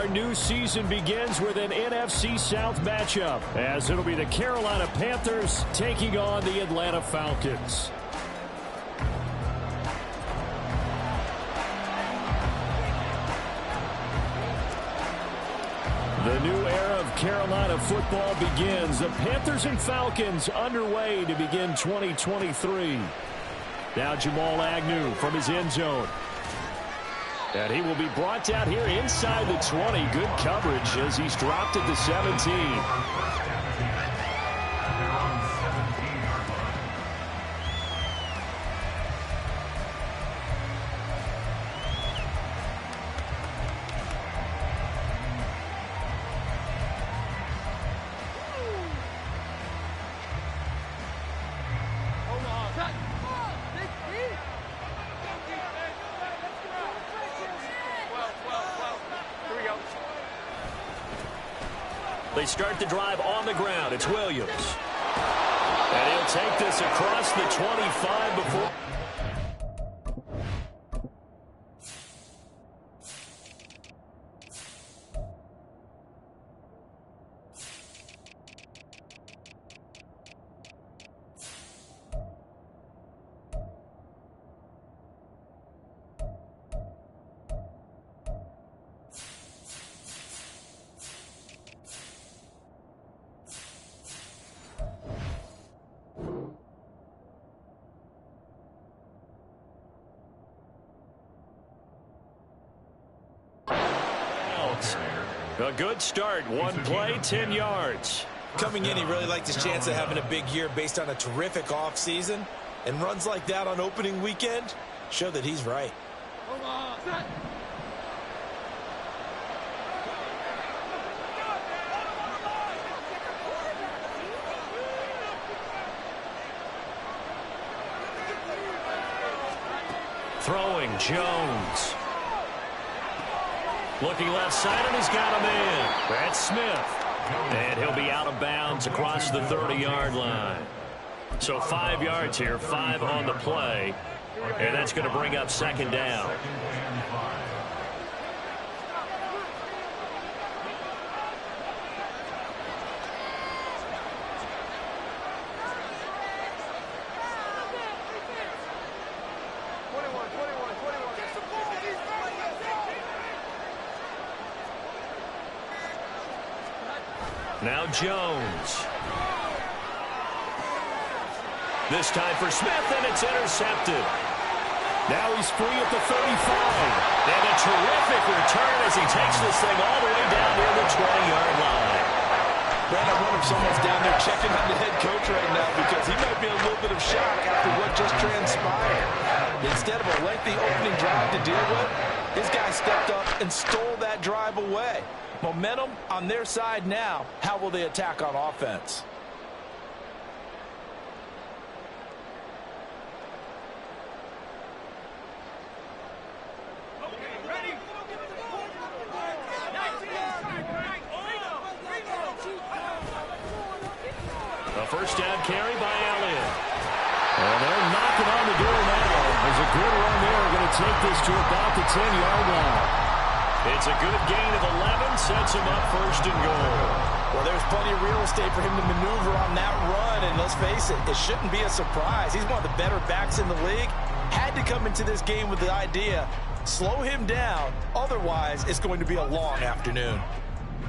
our new season begins with an NFC South matchup, as it'll be the Carolina Panthers taking on the Atlanta Falcons. The new era of Carolina football begins. The Panthers and Falcons underway to begin 2023. Now Jamal Agnew from his end zone. And he will be brought down here inside the 20. Good coverage as he's dropped at the 17. They start the drive on the ground. It's Williams. And he'll take this across the 25 before. A good start. One play, 10 yards. Coming in, he really liked his chance of having a big year based on a terrific offseason. And runs like that on opening weekend show that he's right. Throwing, Jones. Looking left side, and he's got him in. That's Smith. And he'll be out of bounds across the 30-yard line. So 5 yards here, 5 on the play. And that's going to bring up second down. Now Jones. This time for Smith, and it's intercepted. Now he's free at the 35. And a terrific return as he takes this thing all the way down near the 20-yard line. Brandon, I wonder if someone's down there checking on the head coach right now, because he might be in a little bit of shock after what just transpired. Instead of a lengthy opening drive to deal with, his guy stepped up and stole that drive away. Momentum on their side now. How will they attack on offense? A first down carry by Elliott. And they're knocking on the door now. There's a good run there. Going to take this to about the 10-yard line. It's a good gain of 11, sets him up first and goal. Well, there's plenty of real estate for him to maneuver on that run, and let's face it, it shouldn't be a surprise. He's one of the better backs in the league. Had to come into this game with the idea, slow him down, otherwise it's going to be a long afternoon.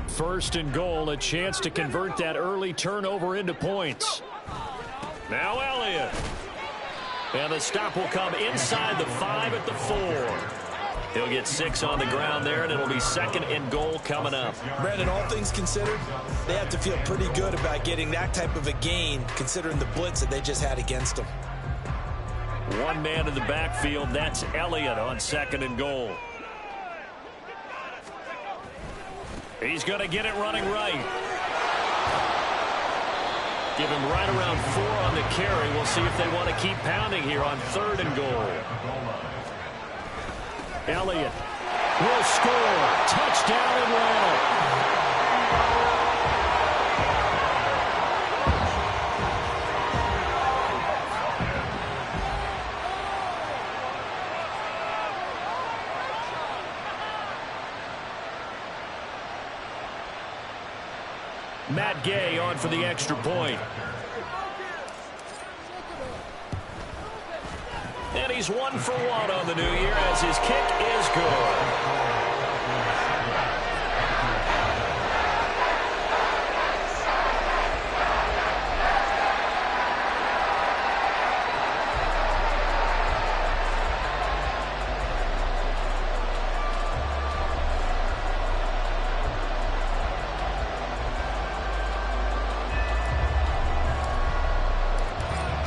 First and goal, a chance to convert that early turnover into points. Now Elliott. And the stop will come inside the 5 at the 4. He'll get 6 on the ground there, and it'll be second and goal coming up. Brandon, all things considered, they have to feel pretty good about getting that type of a gain, considering the blitz that they just had against them. One man in the backfield, that's Elliott on second and goal. He's going to get it running right. Give him right around 4 on the carry. We'll see if they want to keep pounding here on third and goal. Elliott will score. Touchdown Atlanta. Matt Gay on for the extra point. And he's 1 for 1 on the new year as his kick is good.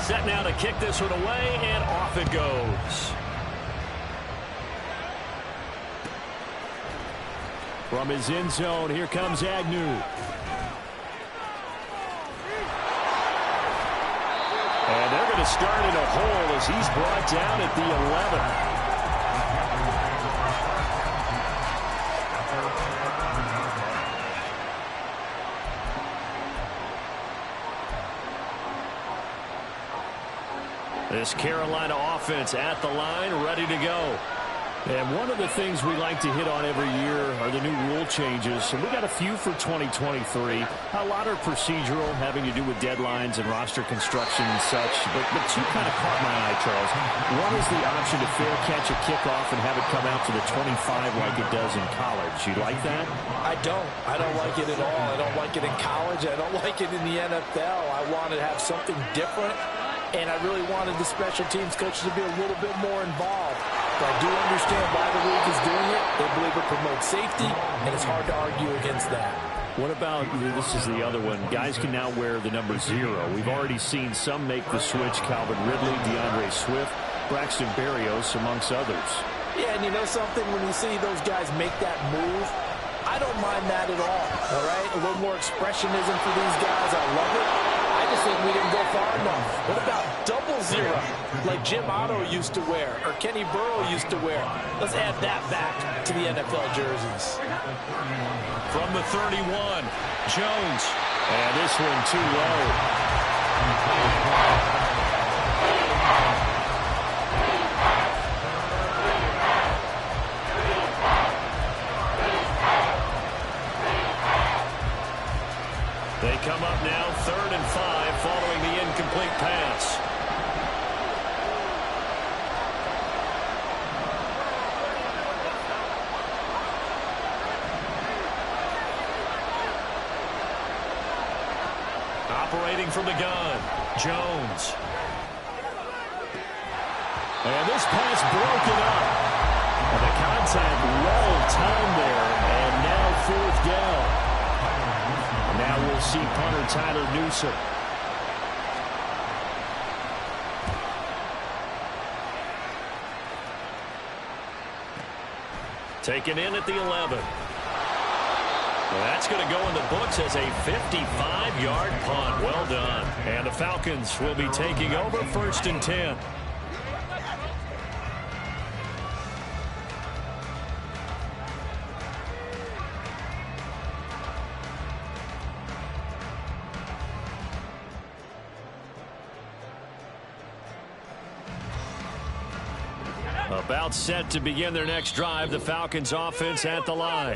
Set now to kick this one away, and off it goes. From his end zone, here comes Agnew. And they're going to start in a hole as he's brought down at the 11. This Carolina offense at the line, ready to go. And one of the things we like to hit on every year are the new rule changes. And we got a few for 2023. A lot are procedural, having to do with deadlines and roster construction and such. But two kind of caught my eye, Charles. One is the option to fair catch a kickoff and have it come out to the 25 like it does in college. You like that? I don't. I don't like it at all. I don't like it in college. I don't like it in the NFL. I want to have something different. And I really wanted the special teams coaches to be a little bit more involved. But I do understand why the league is doing it. They believe it promotes safety, and it's hard to argue against that. What about, this is the other one, guys can now wear the number 0. We've already seen some make the switch, Calvin Ridley, DeAndre Swift, Braxton Berrios, amongst others. Yeah, and you know something? When you see those guys make that move, I don't mind that at all right? A little more expressionism for these guys. I love it. I just think we didn't go far enough. What about double 0, like Jim Otto used to wear or Kenny Burrow used to wear? Let's add that back to the NFL jerseys. From the 31, Jones. And this one too low. They come up now, 3rd and 5, following the incomplete pass. Operating from the gun, Jones. And this pass broken up. And the contact well timed there, and now 4th down. Now we'll see punter Tyler Newsome. Taken in at the 11. Well, that's going to go in the books as a 55-yard punt. Well done. And the Falcons will be taking over 1st and 10. About set to begin their next drive, the Falcons offense at the line.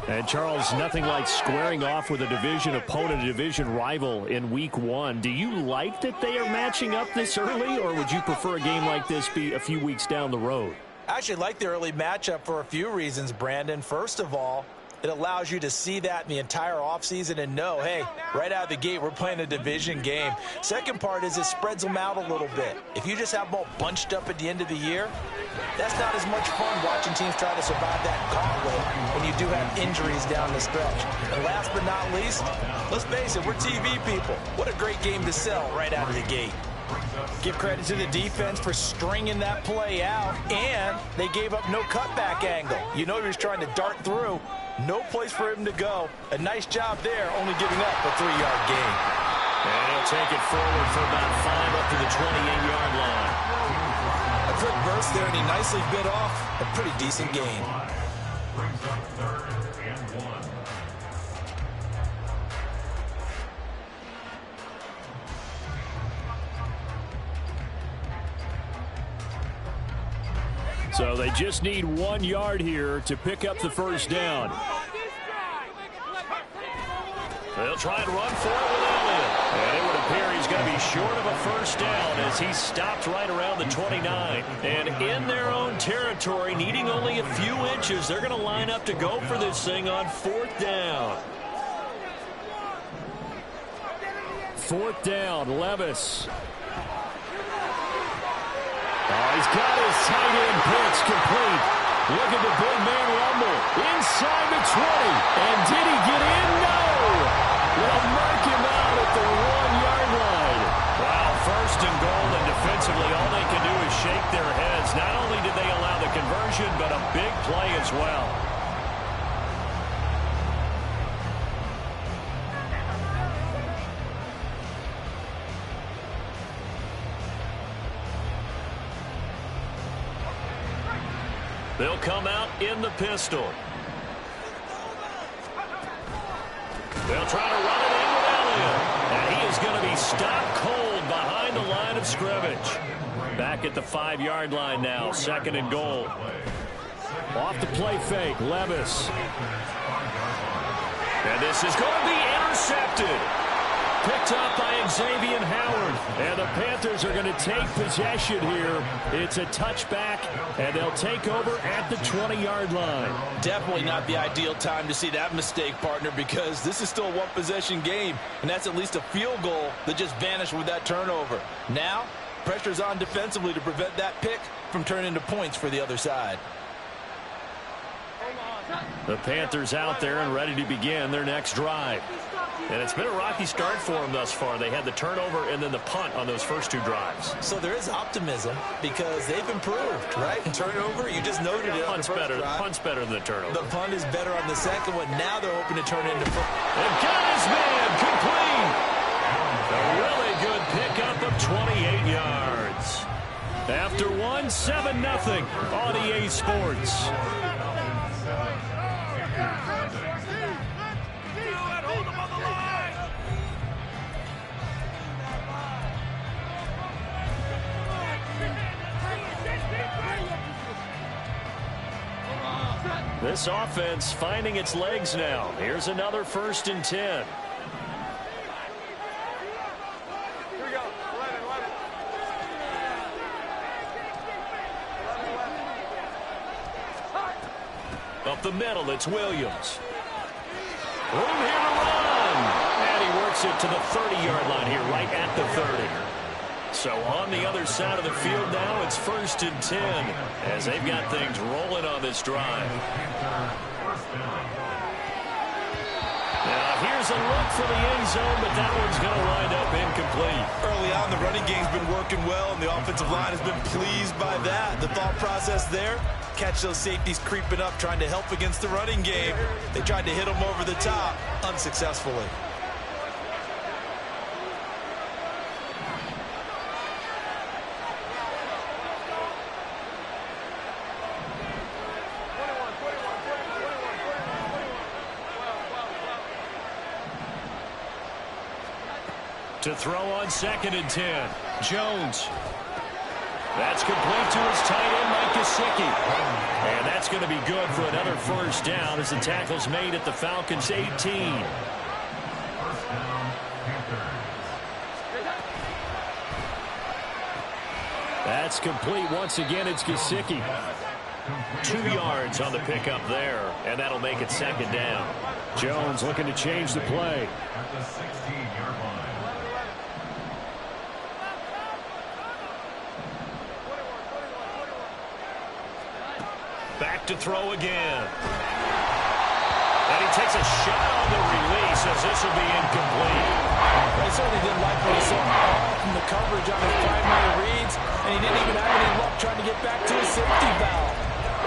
And Charles, nothing like squaring off with a division opponent, a division rival in week 1. Do you like that they are matching up this early, or would you prefer a game like this be a few weeks down the road? I actually like the early matchup for a few reasons, Brandon. First of all, it allows you to see that in the entire offseason and know, hey, right out of the gate, we're playing a division game. Second part is it spreads them out a little bit. If you just have them all bunched up at the end of the year, that's not as much fun watching teams try to survive that gauntlet when you do have injuries down the stretch. And last but not least, let's face it, we're TV people. What a great game to sell right out of the gate. Give credit to the defense for stringing that play out, and they gave up no cutback angle. You know he was trying to dart through. No place for him to go. A nice job there, only giving up a 3-yard gain. And he'll take it forward for about 5 up to the 28-yard line. A quick burst there, and he nicely bit off a pretty decent gain. So they just need 1 yard here to pick up the 1st down. They'll try and run for it with Elliott. And it would appear he's going to be short of a first down as he stopped right around the 29. And in their own territory, needing only a few inches, they're going to line up to go for this thing on 4th down. 4th down, Levis. Oh, he's got his tight end pitch complete. Look at the big man rumble. Inside the 20. And did he get in? No. They'll mark him out at the 1-yard line. Wow, 1st and goal, and defensively all they can do is shake their heads. Not only did they allow the conversion, but a big play as well. They'll come out in the pistol. They'll try to run it in with Elliott. And he is going to be stopped cold behind the line of scrimmage. Back at the 5-yard line now, 2nd and goal. Off the play fake, Levis. And this is going to be intercepted. Picked up by Xavier Howard. And the Panthers are going to take possession here. It's a touchback, and they'll take over at the 20-yard line. Definitely not the ideal time to see that mistake, partner, because this is still a one-possession game, and that's at least a field goal that just vanished with that turnover. Now, pressure's on defensively to prevent that pick from turning into points for the other side. The Panthers out there and ready to begin their next drive. And it's been a rocky start for them thus far. They had the turnover and then the punt on those first 2 drives. So there is optimism because they've improved, right? Turnover, you just noted it. Punt's better than the turnover. The punt is better on the second one. Now they're hoping to turn it into... And got his man complete. A really good pickup of 28 yards. After 7-0 on EA Sports. This offense finding its legs now. Here's another 1st and 10. Here we go. 11. Up the middle, it's Williams. Room here to run. And he works it to the 30-yard line here, right at the 30. So on the other side of the field now, it's 1st and 10 as they've got things rolling on this drive. Now here's a look for the end zone, but that one's going to wind up incomplete. Early on, the running game's been working well, and the offensive line has been pleased by that. The thought process there, catch those safeties creeping up, trying to help against the running game. They tried to hit them over the top, unsuccessfully. To throw on 2nd and 10. Jones. That's complete to his tight end, Mike Gesicki. And that's going to be good for another 1st down as the tackle's made at the Falcons' 18. That's complete once again. It's Gesicki. 2 yards on the pickup there, and that'll make it 2nd down. Jones looking to change the play. Back to throw again. And he takes a shot on the release as this will be incomplete. I certainly didn't like what he saw all from the coverage on his primary reads, and he didn't even have any luck trying to get back to his safety valve.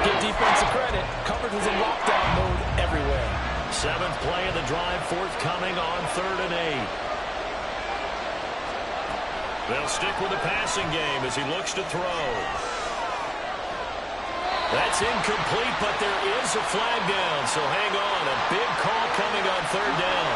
Give defensive credit. Coverage was in lockdown mode everywhere. 7th play of the drive forthcoming on 3rd and 8. They'll stick with the passing game as he looks to throw. That's incomplete, but there is a flag down, so hang on. A big call coming on 3rd down.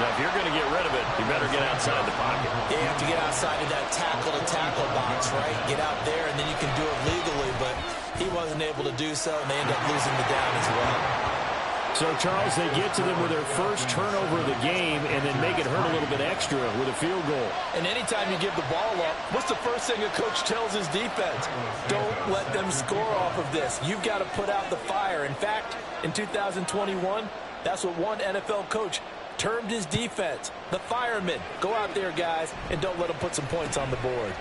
Now, if you're going to get rid of it, you better get outside the pocket. Yeah, you have to get outside of that tackle-to-tackle box, right? Get out there, and then you can do it legally, but he wasn't able to do so, and they end up losing the down as well. So, Charles, they get to them with their first turnover of the game and then make it hurt a little bit extra with a field goal. And anytime you give the ball up, what's the first thing a coach tells his defense? Don't let them score off of this. You've got to put out the fire. In fact, in 2021, that's what one NFL coach termed his defense, the firemen. Go out there, guys, and don't let them put some points on the board.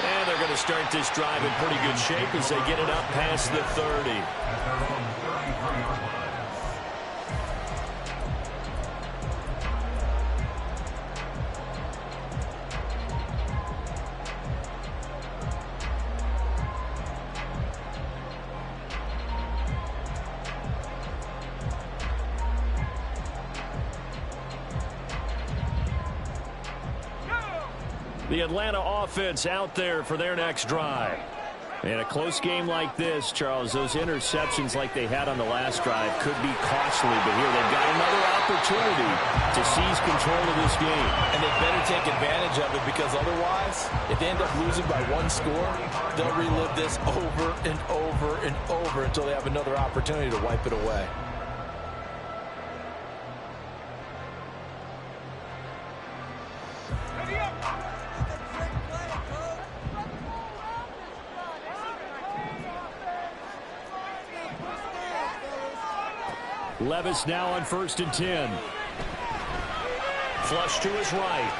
And they're going to start this drive in pretty good shape as they get it up past the 30. The Atlanta offense out there for their next drive. In a close game like this, Charles, those interceptions like they had on the last drive could be costly. But here they've got another opportunity to seize control of this game. And they better take advantage of it, because otherwise, if they end up losing by one score, they'll relive this over and over and over until they have another opportunity to wipe it away. Levis now on 1st and 10. Flush to his right.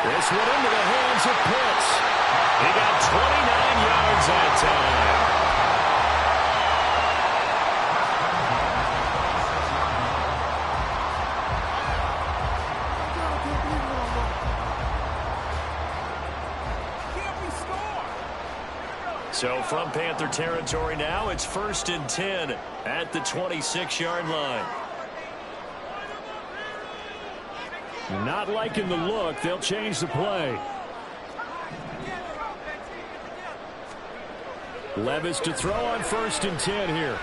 This one into the hands of Pitts. He got 29 yards that time. So from Panther territory now, it's 1st and 10 at the 26-yard line. Not liking the look. They'll change the play. Levis to throw on 1st and 10 here.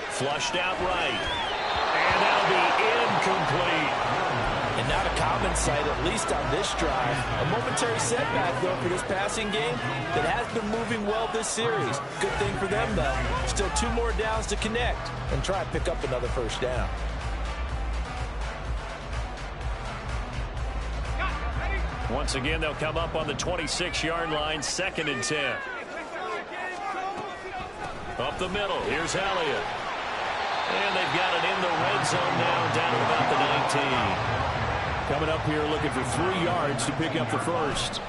Flushed out right. And that'll be incomplete. And not a common sight, at least on this drive. A momentary setback, though, for this passing game that has been moving well this series. Good thing for them, though. Still 2 more downs to connect and try and pick up another first down. Once again, they'll come up on the 26-yard line, 2nd and 10. Up the middle, here's Elliott. And they've got it in the red zone now, down at about the 19. Coming up here looking for 3 yards to pick up the first.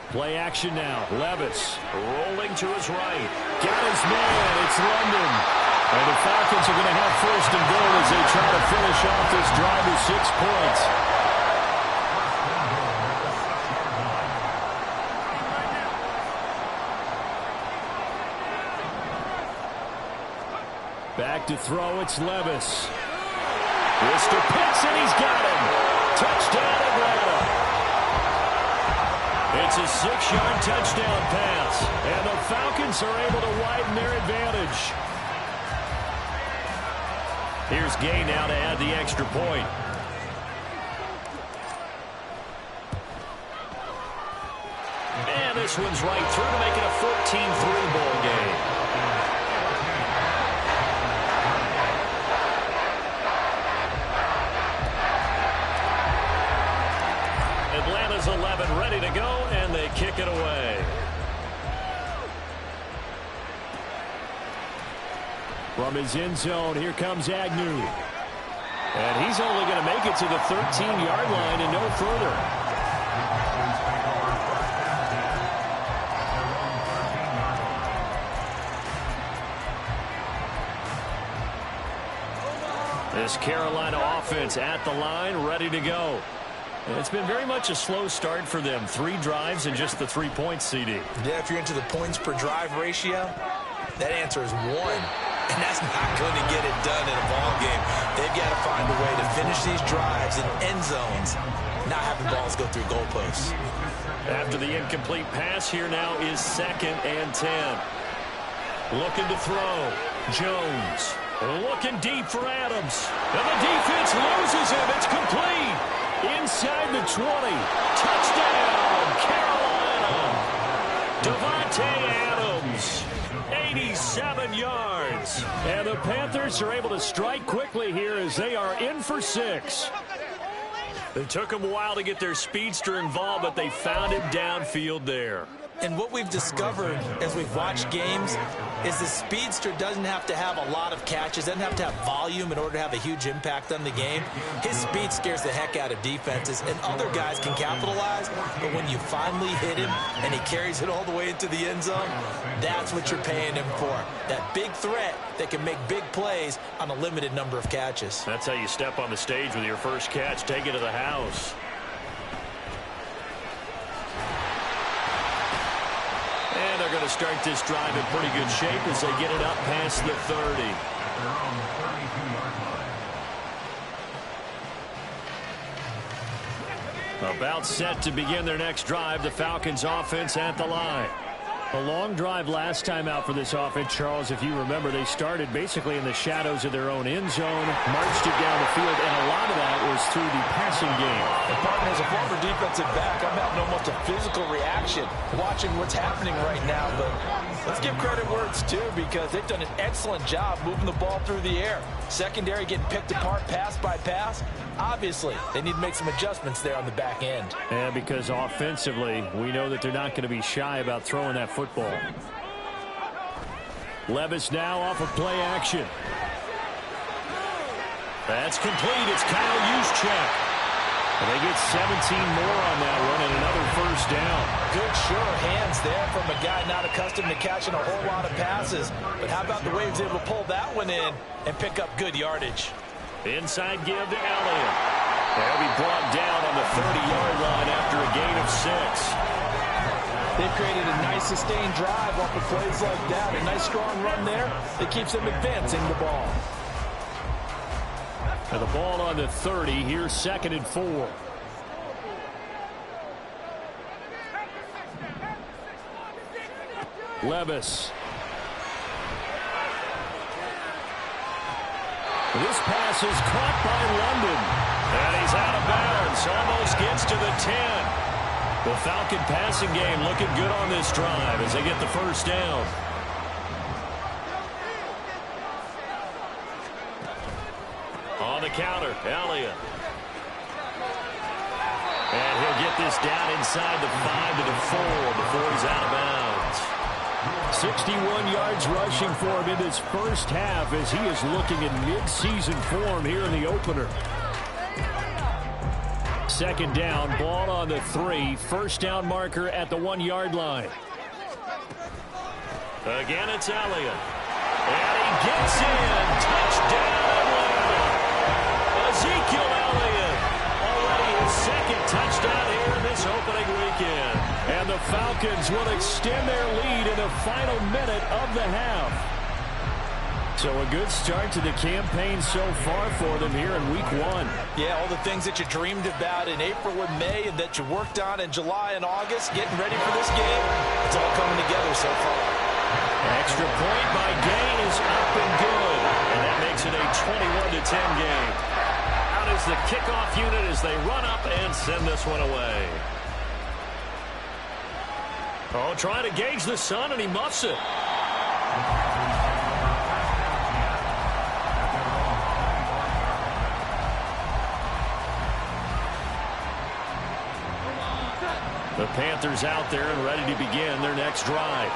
Play action now. Levis rolling to his right. Got his man. It's London. And the Falcons are going to have 1st and goal as they try to finish off this drive with 6 points. Back to throw, it's Levis. Mr. Pitts, and he's got him. Touchdown, Atlanta. It's a 6-yard touchdown pass, and the Falcons are able to widen their advantage. Here's Gay now to add the extra point. And this one's right through to make it a 14-3 ball game. Atlanta's 11 ready to go, and they kick it away. From his end zone, here comes Agnew. And he's only going to make it to the 13-yard line and no further. This Carolina offense at the line, ready to go. And it's been very much a slow start for them. 3 drives and just the 3 points, CD. Yeah, if you're into the points per drive ratio, that answer is 1. And that's not going to get it done in a ball game. They've got to find a way to finish these drives in end zones, not having balls go through goalposts. After the incomplete pass, here now is 2nd and 10. Looking to throw. Jones looking deep for Adams. And the defense loses him. It's complete. Inside the 20. Touchdown, Carolina. Davante Adams. 7 yards. And the Panthers are able to strike quickly here as they are in for 6. It took them a while to get their speedster involved, but they found him downfield there. And what we've discovered as we've watched games is the speedster doesn't have to have a lot of catches, doesn't have to have volume in order to have a huge impact on the game. His speed scares the heck out of defenses, and other guys can capitalize, but when you finally hit him and he carries it all the way into the end zone, that's what you're paying him for. That big threat that can make big plays on a limited number of catches. That's how you step on the stage with your first catch, take it to the house. And they're going to start this drive in pretty good shape as they get it up past the 30. About set to begin their next drive, the Falcons offense at the line. A long drive last time out for this offense, Charles. If you remember, they started basically in the shadows of their own end zone, marched it down the field, and a lot of that was through the passing game. And partner, as a former defensive back, I'm having almost a physical reaction watching what's happening right now. But let's give credit where it's due, because they've done an excellent job moving the ball through the air. Secondary getting picked apart pass by pass. Obviously, they need to make some adjustments there on the back end. And because offensively, we know that they're not going to be shy about throwing that football. Levis now off of play action. That's complete. It's Kyle Juszczyk. And they get 17 more on that one and another first down. Good, sure hands there from a guy not accustomed to catching a whole lot of passes. But how about the way he was able to pull that one in and pick up good yardage? Inside give to Elliott. They'll be brought down on the 30-yard line after a gain of 6. They've created a nice sustained drive off of plays like that. A nice strong run there that keeps them advancing the ball. And the ball on the 30. Here's 2nd and 4. Levis. This pass is caught by London. And he's out of bounds. Almost gets to the 10. The Falcon passing game looking good on this drive as they get the first down. On the counter, Elliott. And he'll get this down inside the 5 to the 4 before he's out of bounds. 61 yards rushing for him in this first half as he is looking in mid-season form here in the opener. 2nd down, ball on the 3. First down marker at the 1-yard line. Again, it's Elliott. And he gets in. Touchdown, Ezekiel Elliott. Already his 2nd touchdown here in this opening weekend. And the Falcons will extend their lead in the final minute of the half. So a good start to the campaign so far for them here in week 1. Yeah, all the things that you dreamed about in April and May and that you worked on in July and August, getting ready for this game, it's all coming together so far. Extra point by Gain is up and good. And that makes it a 21-10 game. Out is the kickoff unit as they run up and send this one away. Oh, trying to gauge the sun, and he muffs it. The Panthers out there and ready to begin their next drive.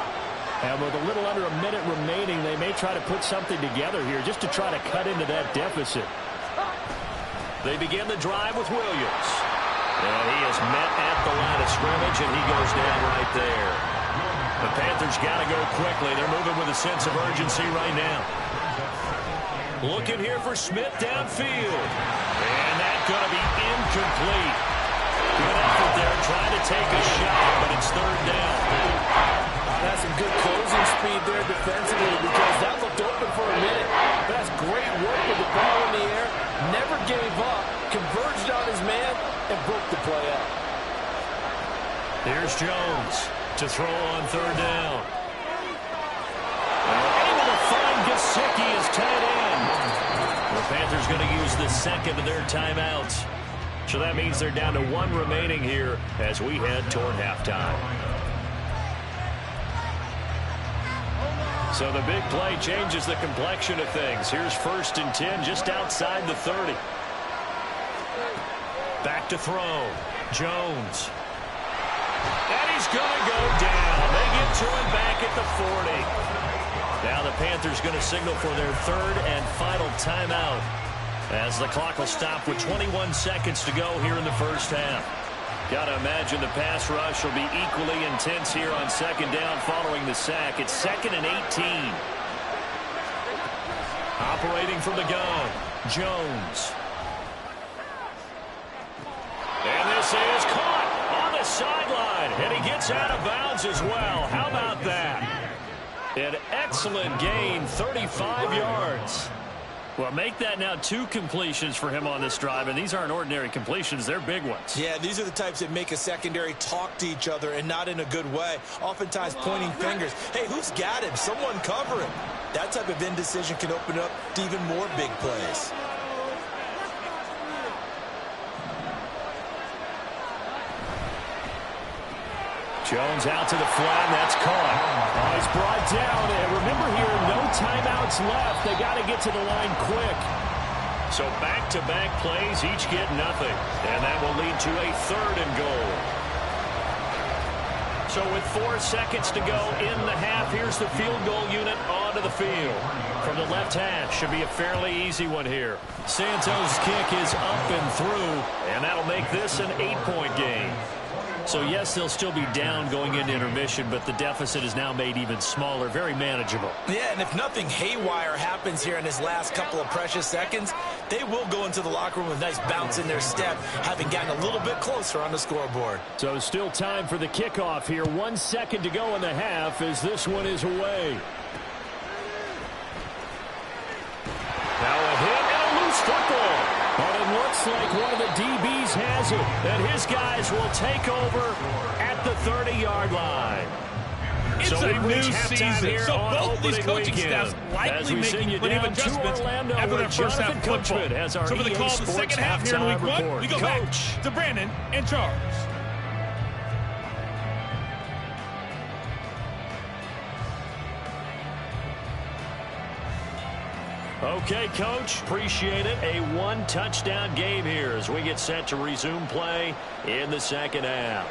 And with a little under a minute remaining, they may try to put something together here just to try to cut into that deficit. They begin the drive with Williams. And he is met at the line of scrimmage, and he goes down right there. The Panthers got to go quickly. They're moving with a sense of urgency right now. Looking here for Smith downfield. And that's going to be incomplete. Good effort there, trying to take a shot, but it's 3rd down. That's some good closing speed there defensively, because that looked open for a minute. That's great work with the ball in the air. Never gave up, converged on his man, and broke the play up. Here's Jones to throw on 3rd down. Able to find Gesicki as tight end. The Panthers going to use the 2nd of their timeouts. So that means they're down to 1 remaining here as we head toward halftime. So the big play changes the complexion of things. Here's 1st and 10 just outside the 30. Back to throw. Jones. And he's going to go down. They get to him back at the 40. Now the Panthers going to signal for their 3rd and final timeout as the clock will stop with 21 seconds to go here in the first half. Got to imagine the pass rush will be equally intense here on 2nd down following the sack. It's 2nd and 18. Operating from the gun, Jones. And this is caught on the sideline, and he gets out of bounds as well. How about that? An excellent gain, 35 yards. Well, make that now 2 completions for him on this drive, and these aren't ordinary completions. They're big ones. Yeah, these are the types that make a secondary talk to each other and not in a good way, oftentimes pointing fingers. Hey, who's got him? Someone cover him. That type of indecision can open up to even more big plays. Jones out to the flat, that's caught. Oh, he's brought down, and remember here, no timeouts left. They got to get to the line quick. So back-to-back plays, each get nothing. And that will lead to a 3rd and goal. So with 4 seconds to go in the half, here's the field goal unit onto the field. From the left hash, should be a fairly easy one here. Santos' kick is up and through, and that'll make this an 8-point game. So, yes, they'll still be down going into intermission, but the deficit is now made even smaller, very manageable. Yeah, and if nothing haywire happens here in his last couple of precious seconds, they will go into the locker room with a nice bounce in their step, having gotten a little bit closer on the scoreboard. So still time for the kickoff here. 1 second to go in the half as this one is away. Now a hit and a loose football. But it looks like one of the DBs has it, and his guys will take over at the 30-yard line. It's so a new season, so both these coaching staffs likely making plenty of adjustments after their first half football. So for the call of the second half here in Week 1, we go back to Brandon and Charles. Okay, Coach, appreciate it. A 1-touchdown game here as we get set to resume play in the second half.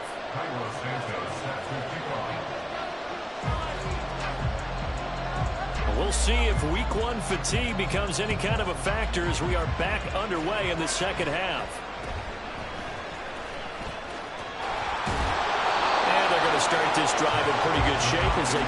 We'll see if Week 1 fatigue becomes any kind of a factor as we are back underway in the second half. And they're going to start this drive in pretty good shape as they...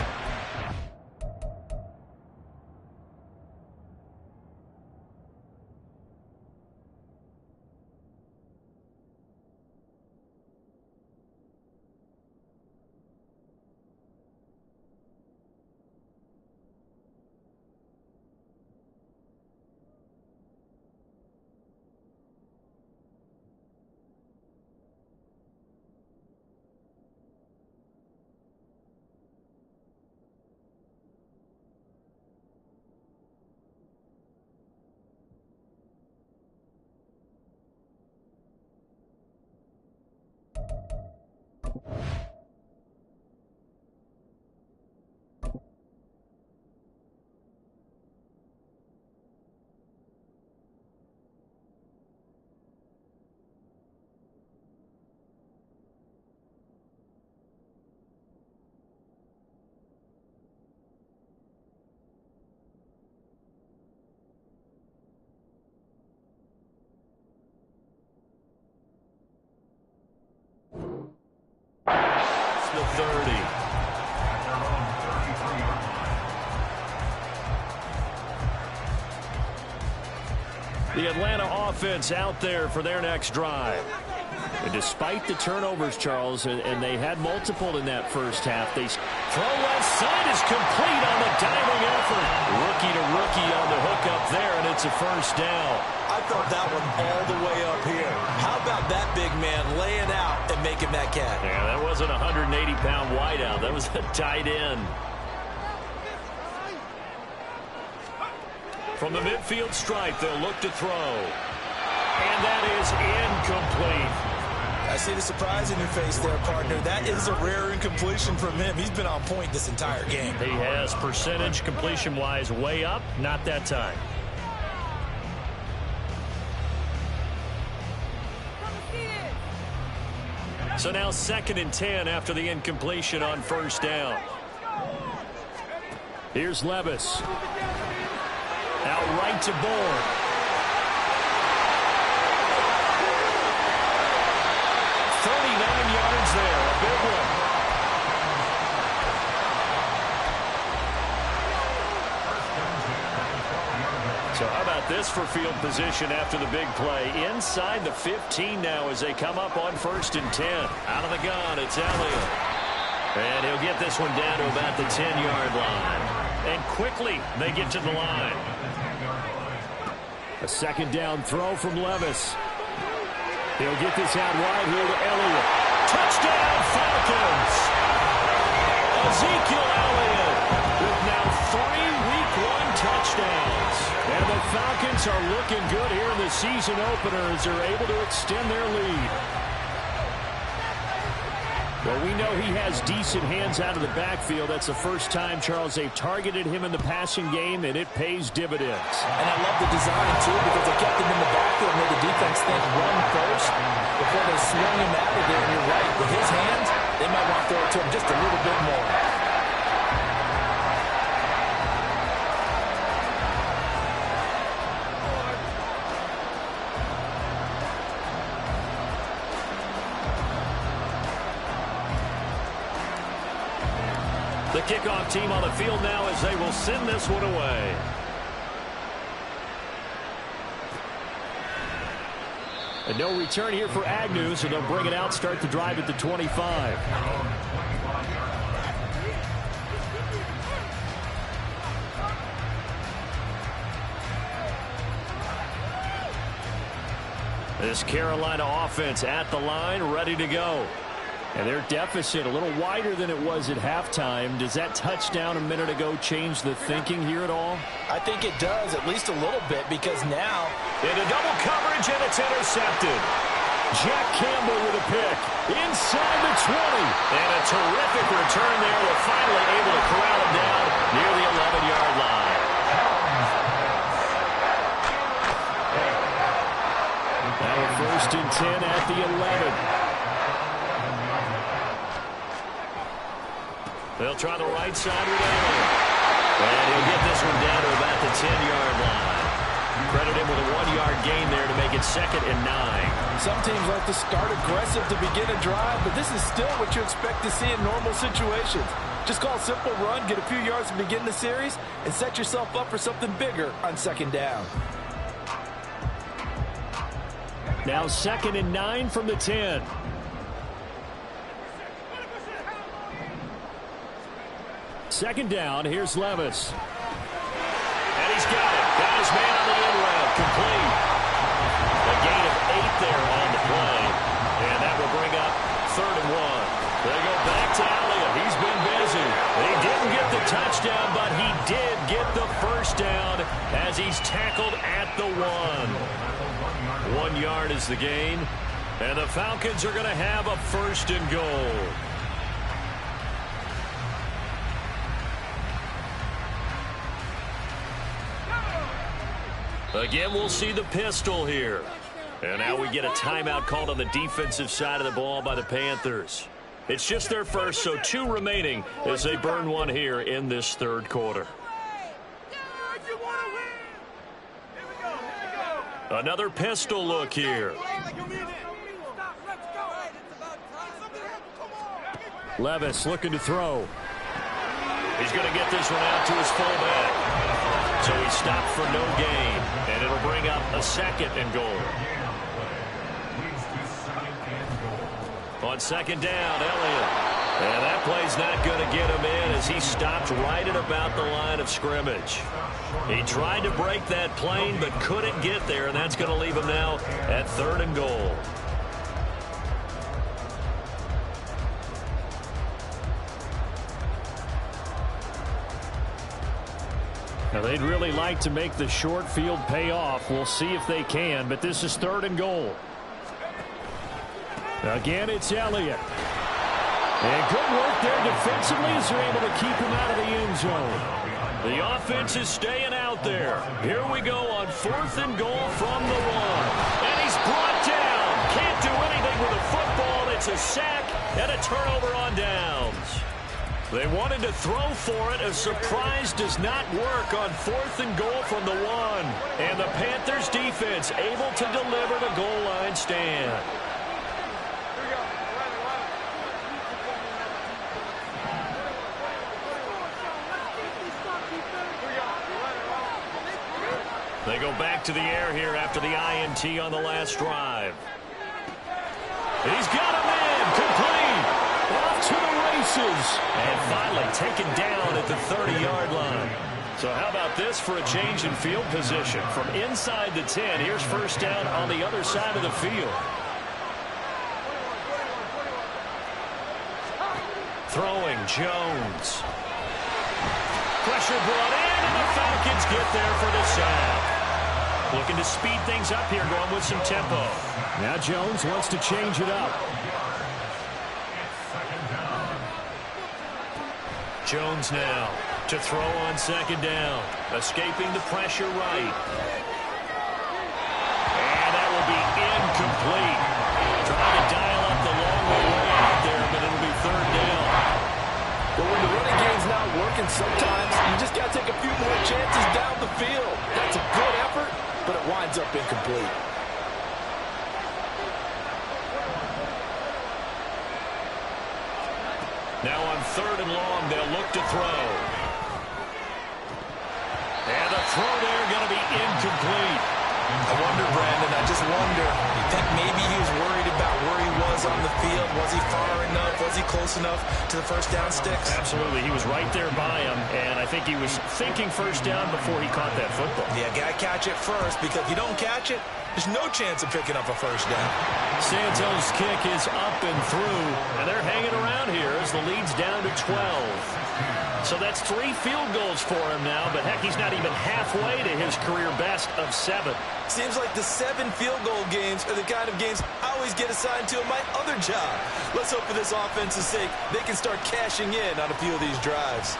The 30. The Atlanta offense out there for their next drive. And despite the turnovers, Charles, and they had multiple in that first half, they throw left side is complete on the diving effort. Rookie to rookie on the hook up there, and it's a first down. I thought that one all the way up here. How about that big man laying out and making that catch? Yeah, that wasn't a 180-pound wideout. That was a tight end. From the midfield stripe, they'll look to throw. And that is incomplete. I see the surprise in your face there, partner. That is a rare incompletion from him. He's been on point this entire game. He has percentage completion-wise way up, not that time. So now 2nd and 10 after the incompletion on first down. Here's Levis. Out right to Bourne. Yards there, a big one. So how about this for field position after the big play? Inside the 15 now as they come up on 1st and 10. Out of the gun, it's Elliott. And he'll get this one down to about the 10-yard line. And quickly they get to the line. A 2nd down throw from Levis. He'll get this out wide here to Elliott. Touchdown, Falcons! Ezekiel Elliott with now 3 Week 1 touchdowns. And the Falcons are looking good here in the season opener as they're able to extend their lead. Well, we know he has decent hands out of the backfield. That's the first time, Charles, they've targeted him in the passing game, and it pays dividends. And I love the design, too, because they kept him in the backfield and made the defense think run first before they swung him out of there. And you're right, with his hands, they might want to throw it to him just a little bit more. The kickoff team on the field now as they will send this one away. And no return here for Agnew, so they'll bring it out, start the drive at the 25. This Carolina offense at the line, ready to go. And their deficit a little wider than it was at halftime. Does that touchdown a minute ago change the thinking here at all? I think it does, at least a little bit, because now into double coverage, and it's intercepted. Jack Campbell with a pick inside the 20. And a terrific return there. They're finally able to corral him down near the 11-yard line. Now a 1st and 10 at the 11. They'll try the right side with Elliott. And he'll get this one down to about the 10-yard line. Credit him with a 1-yard gain there to make it 2nd and 9. Some teams like to start aggressive to begin a drive, but this is still what you expect to see in normal situations. Just call a simple run, get a few yards to begin the series, and set yourself up for something bigger on 2nd down. Now 2nd and 9 from the 10. Second down, here's Levis. And he's got it. Got his man on the end route. Complete. A gain of 8 there on the play. And that will bring up 3rd and 1. They go back to Elliott. He's been busy. He didn't get the touchdown, but he did get the first down as he's tackled at the 1. 1 yard is the gain. And the Falcons are going to have a 1st and goal. Again, we'll see the pistol here. And now we get a timeout called on the defensive side of the ball by the Panthers. It's just their first, so 2 remaining as they burn one here in this 3rd quarter. Another pistol look here. Levis looking to throw. He's going to get this one out to his fullback. So he stopped for no gain, and it'll bring up a 2nd and goal. On 2nd down, Elliott. And that play's not going to get him in as he stopped right at about the line of scrimmage. He tried to break that plane but couldn't get there, and that's going to leave him now at 3rd and goal. Now, they'd really like to make the short field pay off. We'll see if they can, but this is 3rd and goal. Again, it's Elliott. And good work there defensively as they're able to keep him out of the end zone. The offense is staying out there. Here we go on 4th and goal from the 1. And he's brought down. Can't do anything with a football. It's a sack and a turnover on downs. They wanted to throw for it. A surprise does not work on 4th and goal from the 1. And the Panthers defense able to deliver the goal line stand. They go back to the air here after the INT on the last drive. He's got him in. Complete. Off to the races. And finally taken down at the 30-yard line. So how about this for a change in field position? From inside the 10, here's first down on the other side of the field. Throwing Jones. Pressure brought in, and the Falcons get there for the sack. Looking to speed things up here, going with some tempo. Now Jones wants to change it up. Jones now to throw on 2nd down. Escaping the pressure right. And that will be incomplete. Trying to dial up the long way out there, but it'll be 3rd down. But when the running game's not working, sometimes you just got to take a few more chances down the field. That's a good effort, but it winds up incomplete. Now on 3rd and long, they'll look to throw. And the throw there going to be incomplete. I wonder, Brandon, I just wonder, you think maybe he was worried about where he was on the field? Was he far enough? Was he close enough to the first down sticks? Absolutely. He was right there by him, and I think he was thinking first down before he caught that football. Yeah, got to catch it first, because if you don't catch it, there's no chance of picking up a first down. Santos' kick is up and through, and they're hanging around here as the lead's down to 12. So that's 3 field goals for him now, but heck, he's not even halfway to his career best of 7. Seems like the 7 field goal games are the kind of games I always get assigned to in my other job. Let's hope for this offense's sake they can start cashing in on a few of these drives.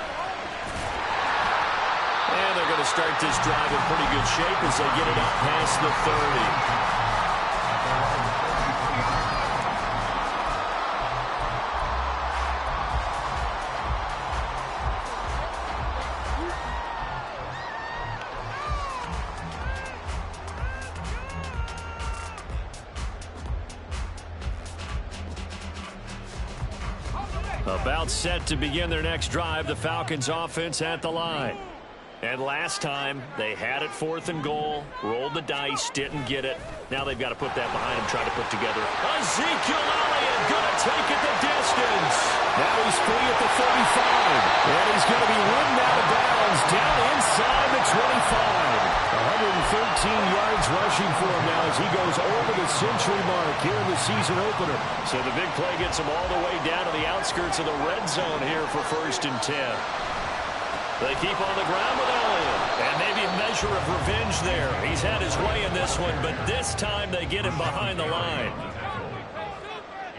And they're going to start this drive in pretty good shape as they get it up past the 30. About set to begin their next drive, the Falcons offense at the line. And last time, they had it 4th and goal, rolled the dice, didn't get it. Now they've got to put that behind them, try to put together. Ezekiel Elliott going to take it the distance. Now he's free at the 35. And he's going to be ridden out of bounds down inside the 25. 113 yards rushing for him now as he goes over the century mark here in the season opener. So the big play gets him all the way down to the outskirts of the red zone here for 1st and 10. They keep on the ground with Elliott. And maybe a measure of revenge there. He's had his way in this one, but this time they get him behind the line.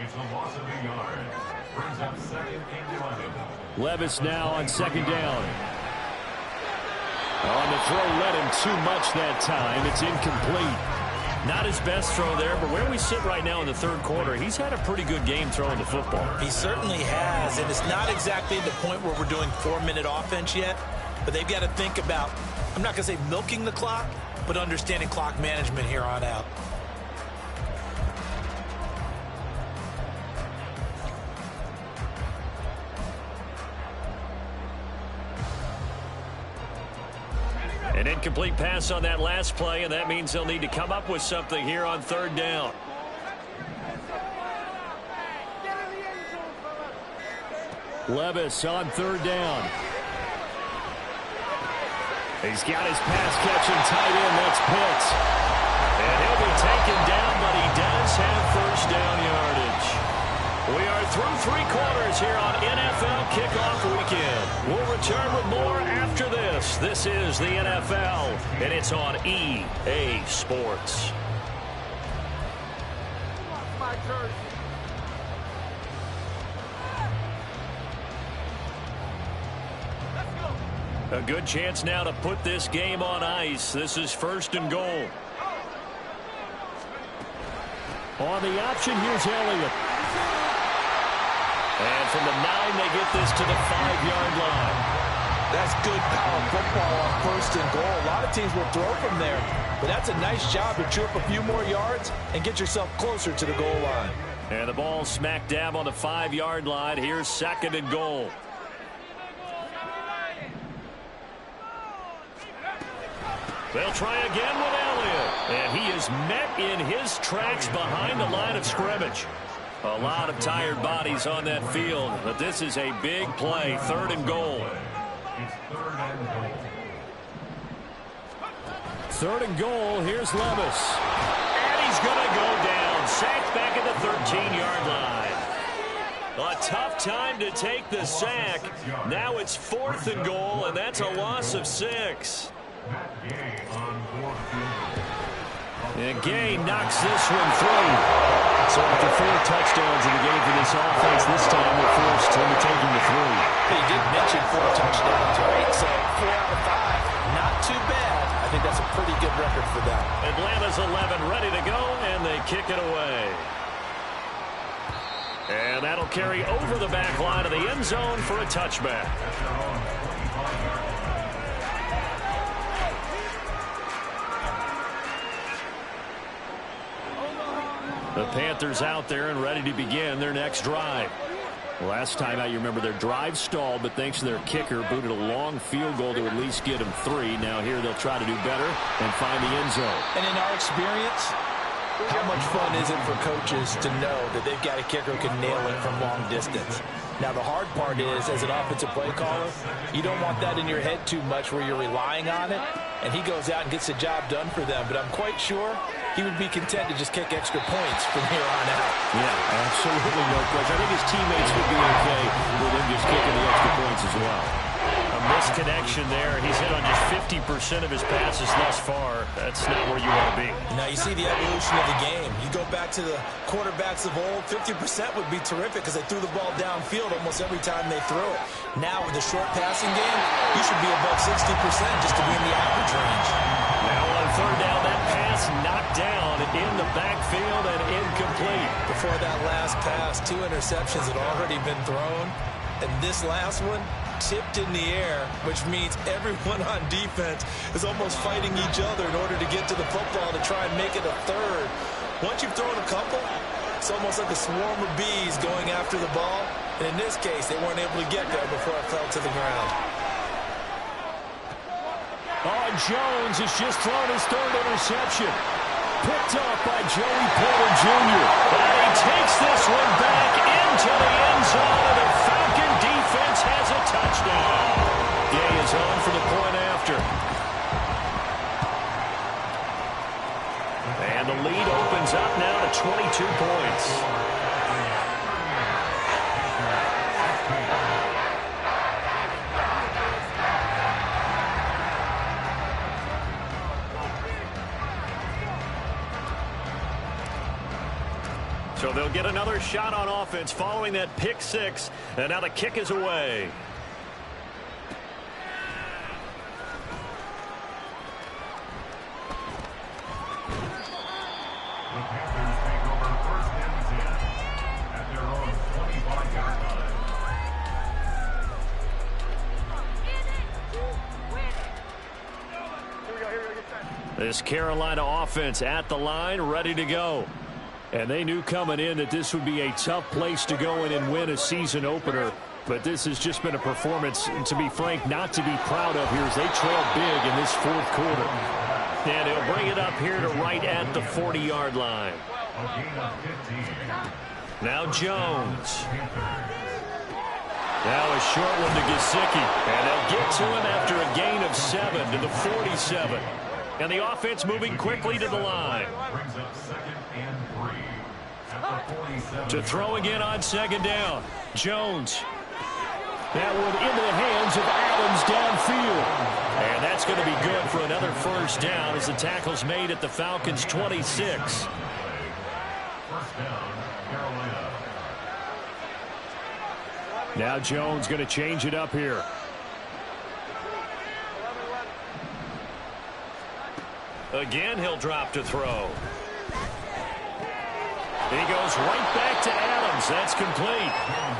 It's a loss of a yard. Brings up 2nd and 11. Levis now on 2nd down. On the throw, led him too much that time. It's incomplete. Not his best throw there, but where we sit right now in the 3rd quarter, he's had a pretty good game throwing the football. He certainly has, and it's not exactly the point where we're doing 4-minute offense yet, but they've got to think about, I'm not going to say milking the clock, but understanding clock management here on out. An incomplete pass on that last play, and that means they'll need to come up with something here on 3rd down. Levis on 3rd down. He's got his pass-catching tight end. That's Pitts. And he'll be taken down, but he does have first down yardage. We are through 3 quarters here on NFL Kickoff Weekend. We'll return with more after this. This is the NFL, and it's on EA Sports. A good chance now to put this game on ice. This is 1st and goal. On the option, here's Elliott. And from the 9, they get this to the 5-yard line. That's good power football on 1st and goal. A lot of teams will throw from there, but that's a nice job to chew up a few more yards and get yourself closer to the goal line. And the ball smack dab on the 5-yard line. Here's 2nd and goal. They'll try again with Elliott. And he is met in his tracks behind the line of scrimmage. A lot of tired bodies on that field, but this is a big play. 3rd and goal. It's 3rd and goal. 3rd and goal. Here's Levis. And he's going to go down. Sacked back at the 13-yard line. A tough time to take the sack. Now it's 4th and goal, and that's a loss of 6. And Gay knocks this one through. So after 4 touchdowns in the game for this offense, this time they're forced to take him to 3. He did mention 4 touchdowns, right? So 4 out of 5, not too bad. I think that's a pretty good record for them. Atlanta's 11 ready to go, and they kick it away. And that'll carry over the back line of the end zone for a touchback. The Panthers out there and ready to begin their next drive. Last time out, you remember their drive stalled, but thanks to their kicker, booted a long field goal to at least get them 3. Now here they'll try to do better and find the end zone. And in our experience, how much fun is it for coaches to know that they've got a kicker who can nail it from long distance? Now, the hard part is, as an offensive play caller, you don't want that in your head too much where you're relying on it, and he goes out and gets the job done for them. But I'm quite sure he would be content to just kick extra points from here on out. Yeah, absolutely no question. I think his teammates would be okay with him just kicking the extra points as well. A misconnection there. He's hit on just 50% of his passes thus far. That's not where you want to be. Now you see the evolution of the game. You go back to the quarterbacks of old, 50% would be terrific because they threw the ball downfield almost every time they threw it. Now with the short passing game, you should be above 60% just to be in the average range. Now on 3rd down, that pass knocked down in the backfield and incomplete. Before that last pass, 2 interceptions had already been thrown. And this last one tipped in the air, which means everyone on defense is almost fighting each other in order to get to the football to try and make it a 3rd. Once you've thrown a couple, it's almost like a swarm of bees going after the ball. And in this case, they weren't able to get there before it fell to the ground. Oh, Jones has just thrown his 3rd interception. Picked up by Joey Porter Jr. And he takes this one back into the end zone, and the Falcon defense has a touchdown. Gay is on for the point after. And the lead opens up now to 22 points. So they'll get another shot on offense following that pick 6. And now the kick is away. The Panthers take over 1st and 10 at their own 25-yard line. This Carolina offense at the line, ready to go. And they knew coming in that this would be a tough place to go in and win a season opener. But this has just been a performance, to be frank, not to be proud of here as they trail big in this 4th quarter. And he'll bring it up here to right at the 40-yard line. Now Jones. Now a short one to Gesicki. And they'll get to him after a gain of 7 to the 47. And the offense moving quickly to the line. Brings up 2nd and 3 at the 47. To throw again on 2nd down. Jones. That one into the hands of Adams downfield. And that's going to be good for another 1st down as the tackle's made at the Falcons' 26. 1st down, Carolina. Now Jones going to change it up here. Again, he'll drop to throw. He goes right back to Adams. That's complete.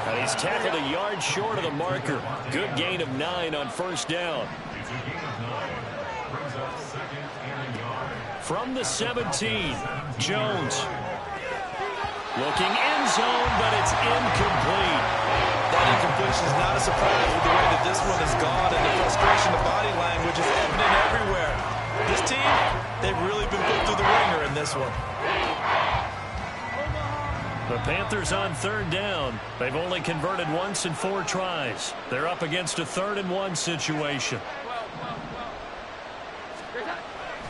And he's tackled a yard short of the marker. Good gain of 9 on first down. From the 17, Jones. Looking end zone, but it's incomplete. That incompletion is not a surprise with the way that this one has gone, and the frustration of body language is evident everywhere. This team, they've really been put through the ringer in this one. The Panthers on third down. They've only converted once in 4 tries. They're up against a 3rd-and-1 situation.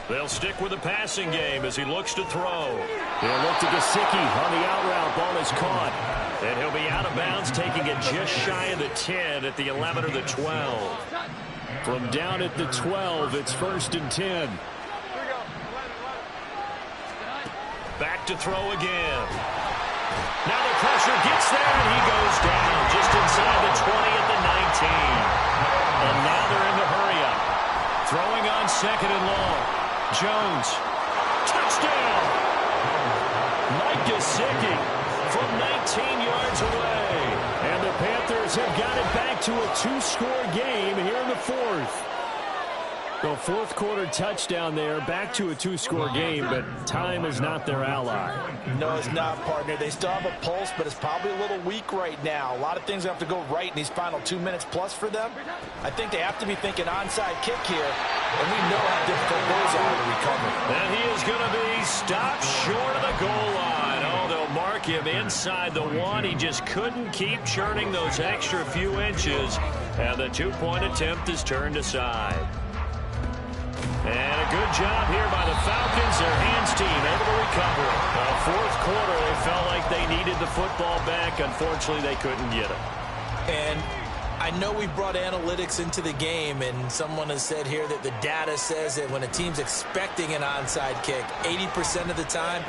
They'll stick with the passing game as he looks to throw. He'll look to Gesicki on the out route. Ball is caught. And he'll be out of bounds, taking it just shy of the 10 at the 11 or the 12. From down at the 12, it's 1st and 10. Back to throw again. Now the pressure gets there, and he goes down just inside the 20 at the 19. And now they're in the hurry-up. Throwing on 2nd and long. Jones. Touchdown! Mike Gesicki from 19 yards away. And the Panthers have got it back to a 2-score game here in the 4th. Well, 4th quarter touchdown there, back to a 2-score game, but time is not their ally. No, it's not, partner. They still have a pulse, but it's probably a little weak right now. A lot of things have to go right in these final 2 minutes plus for them. I think they have to be thinking onside kick here, and we know how difficult those are to recover. And he is going to be stopped short of the goal line. Oh, they'll mark him inside the 1. He just couldn't keep churning those extra few inches, and the 2-point attempt is turned aside. And a good job here by the Falcons. Their hands team able to recover. 4th quarter, they felt like they needed the football back. Unfortunately, they couldn't get it. And I know we brought analytics into the game, and someone has said here that the data says that when a team's expecting an onside kick, 80% of the time,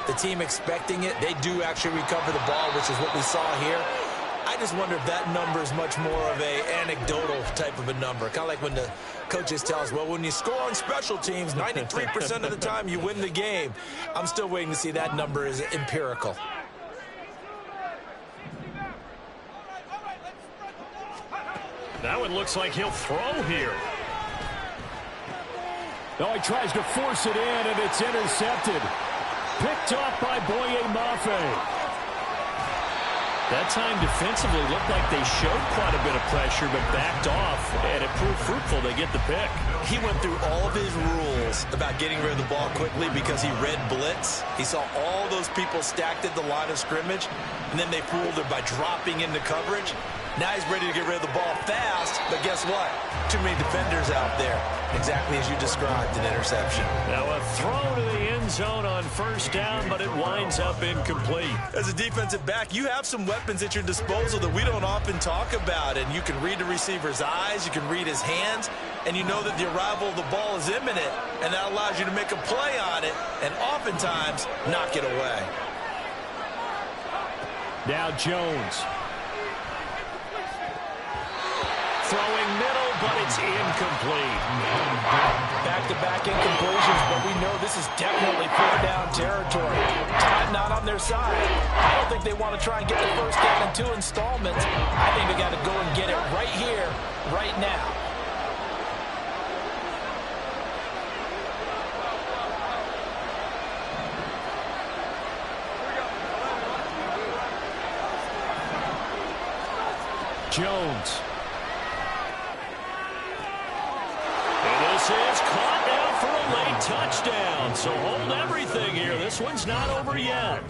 the team expecting it, they do actually recover the ball, which is what we saw here. I just wonder if that number is much more of a anecdotal type of a number. Kind of like when the coaches tell us, well, when you score on special teams, 93% of the time you win the game. I'm still waiting to see that number is empirical. That one looks like he'll throw here. No, he tries to force it in, and it's intercepted. Picked off by Boye Mafe. That time defensively looked like they showed quite a bit of pressure but backed off, and it proved fruitful. They get the pick. He went through all of his rules about getting rid of the ball quickly because he read blitz. He saw all those people stacked at the line of scrimmage, and then they fooled him by dropping into coverage. Now he's ready to get rid of the ball fast, but guess what? Too many defenders out there. Exactly as you described, an interception. Now a throw to the end zone on 1st down, but it winds up incomplete. As a defensive back, you have some weapons at your disposal that we don't often talk about, and you can read the receiver's eyes, you can read his hands, and you know that the arrival of the ball is imminent, and that allows you to make a play on it, and oftentimes knock it away. Now Jones. Throwing middle, but it's incomplete. Back-to-back incompletions, but we know this is definitely 4th down territory. Time not on their side. I don't think they want to try and get the 1st down in 2 installments. I think they got to go and get it right here, right now. Jones. This is caught now for a late touchdown. So hold everything here. This one's not over yet.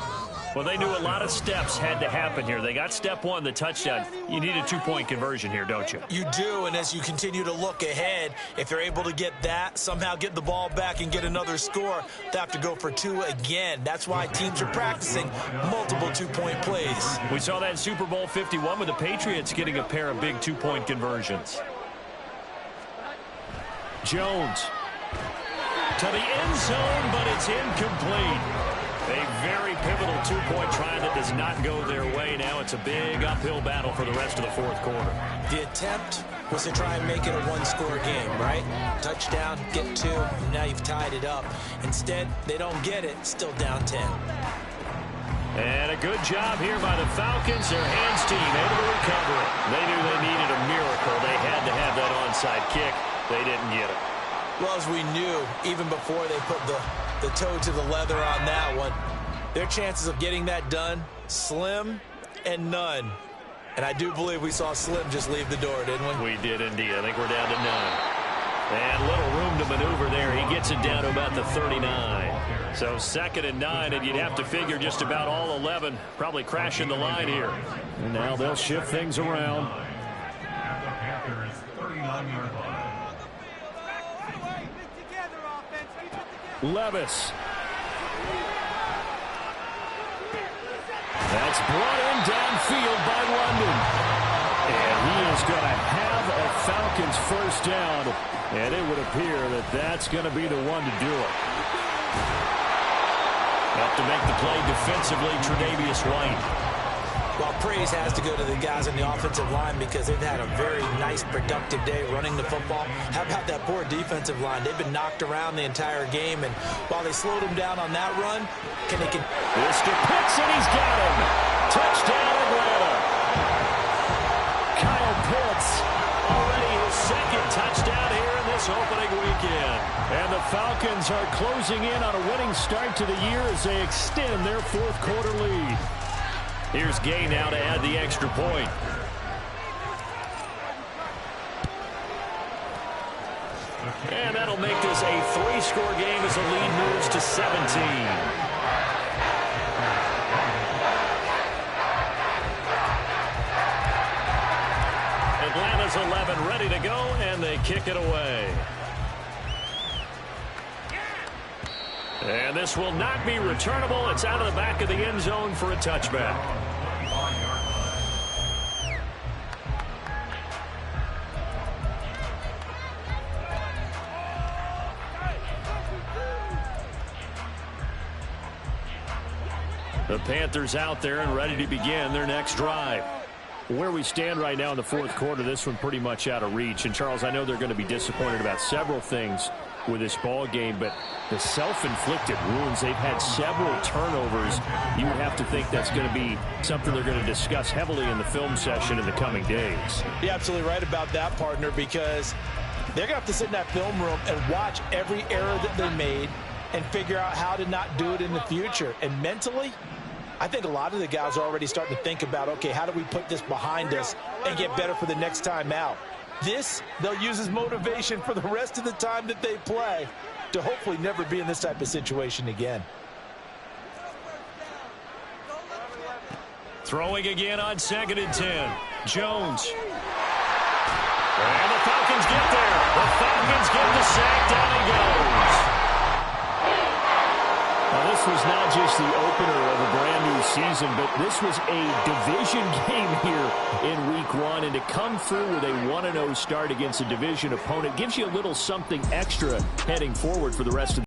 Well, they knew a lot of steps had to happen here. They got step 1, the touchdown. You need a 2-point conversion here, don't you? You do, and as you continue to look ahead, if they're able to get that, somehow get the ball back and get another score, they have to go for 2 again. That's why teams are practicing multiple 2-point plays. We saw that in Super Bowl 51 with the Patriots getting a pair of big 2-point conversions. Jones to the end zone, but it's incomplete. A very pivotal two-point try that does not go their way. Now it's a big uphill battle for the rest of the fourth quarter. The attempt was to try and make it a one-score game, right? Touchdown, get 2, and now you've tied it up. Instead, they don't get it, still down 10. And a good job here by the Falcons. Their hands team able to recover it. They knew they needed a miracle. They had to have that onside kick. They didn't get it. Well, as we knew, even before they put the toe to the leather on that one, their chances of getting that done, slim and none. And I do believe we saw Slim just leave the door, didn't we? We did indeed. I think we're down to 9. And little room to maneuver there. He gets it down to about the 39. So 2nd and 9, and you'd have to figure just about all 11 probably crashing the line here. And now they'll shift things around. At the Panthers' 39-yard line. Levis. That's brought in downfield by London. And he is going to have a Falcons first down. And it would appear that that's going to be the one to do it. Have to make the play defensively, Tre'Davious White. Well, praise has to go to the guys on the offensive line because they've had a very nice, productive day running the football. How about that poor defensive line? They've been knocked around the entire game, and while they slowed him down on that run, Mr. Pitts, and he's got him. Touchdown, Atlanta. Kyle Pitts, already his 2nd touchdown here in this opening weekend. And the Falcons are closing in on a winning start to the year as they extend their fourth quarter lead. Here's Gay now to add the extra point. And that'll make this a 3-score game as the lead moves to 17. Atlanta's 11 ready to go, and they kick it away. And this will not be returnable. It's out of the back of the end zone for a touchback. The Panthers out there and ready to begin their next drive. Where we stand right now in the fourth quarter, this one pretty much out of reach. And, Charles, I know they're going to be disappointed about several things with this ball game, but the self-inflicted wounds, they've had several turnovers. You would have to think that's going to be something they're going to discuss heavily in the film session in the coming days. You're absolutely right about that, partner, because they're going to have to sit in that film room and watch every error that they made and figure out how to not do it in the future. And mentally, I think a lot of the guys are already starting to think about, okay, how do we put this behind us and get better for the next time out? This, they'll use as motivation for the rest of the time that they play to hopefully never be in this type of situation again. Throwing again on 2nd and 10. Jones. And the Falcons get there. The Falcons get the sack. Down he goes. Now, this was not just the opener of a brand-new season, but this was a division game here in Week 1. And to come through with a 1-0 start against a division opponent gives you a little something extra heading forward for the rest of the